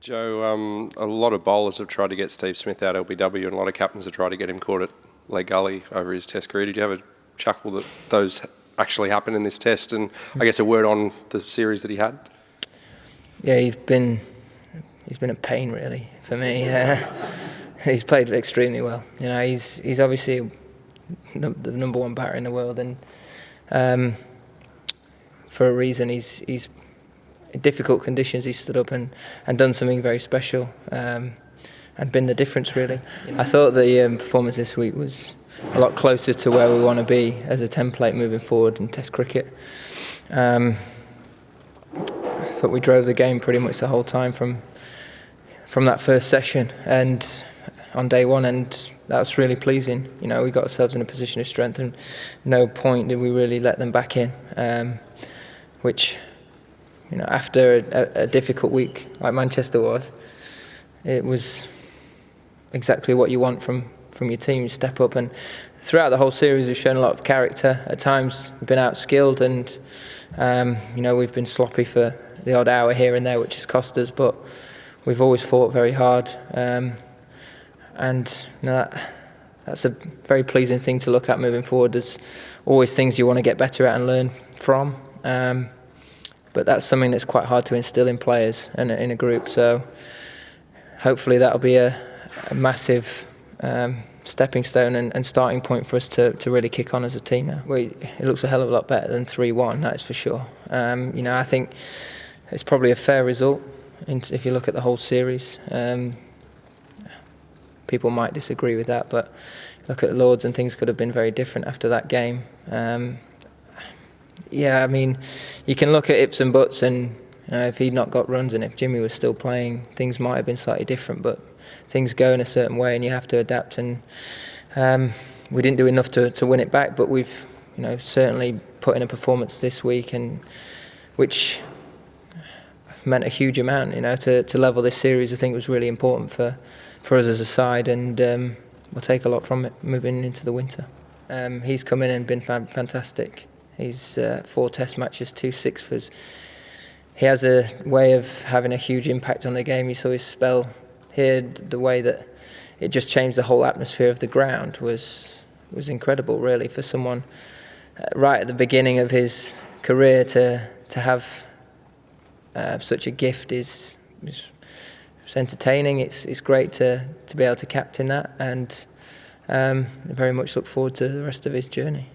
Joe, a lot of bowlers have tried to get Steve Smith out LBW, and a lot of captains have tried to get him caught at Leg Gully over his Test career. Did you have a chuckle that those actually happened in this Test, and I guess a word on the series that he had? Yeah, he's been a pain really for me. He's played extremely well. You know, he's obviously the number one batter in the world, and for a reason. He's in difficult conditions. He's stood up and done something very special, and been the difference really. I thought the performance this week was a lot closer to where we want to be as a template moving forward in Test cricket. I thought we drove the game pretty much the whole time from that first session and on day one, and that was really pleasing. You know, we got ourselves in a position of strength, and no point did we really let them back in, which, you know, after a difficult week like Manchester was, it was exactly what you want from your team. You step up, and throughout the whole series we've shown a lot of character. At times we've been outskilled, and you know, we've been sloppy for the odd hour here and there, which has cost us, but we've always fought very hard, and you know, that's a very pleasing thing to look at moving forward. There's always things you want to get better at and learn from, but that's something that's quite hard to instill in players and in a group. So hopefully that'll be a massive stepping stone and starting point for us to really kick on as a team now. It looks a hell of a lot better than 3-1, that's for sure. You know, I think it's probably a fair result if you look at the whole series. People might disagree with that, but look at Lords and things could have been very different after that game. Yeah, I mean, you can look at ifs and buts, and you know, if he'd not got runs and if Jimmy was still playing, things might have been slightly different, but things go in a certain way and you have to adapt, and we didn't do enough to win it back, but we've, you know, certainly put in a performance this week, and which meant a huge amount. You know, to level this series, I think was really important for us as a side, and we'll take a lot from it moving into the winter. He's come in and been fantastic. He's 4 Test matches, 2 sixfers. He has a way of having a huge impact on the game. You saw his spell here, the way that it just changed the whole atmosphere of the ground was incredible, really, for someone right at the beginning of his career to have such a gift is entertaining. It's great to be able to captain that, and very much look forward to the rest of his journey.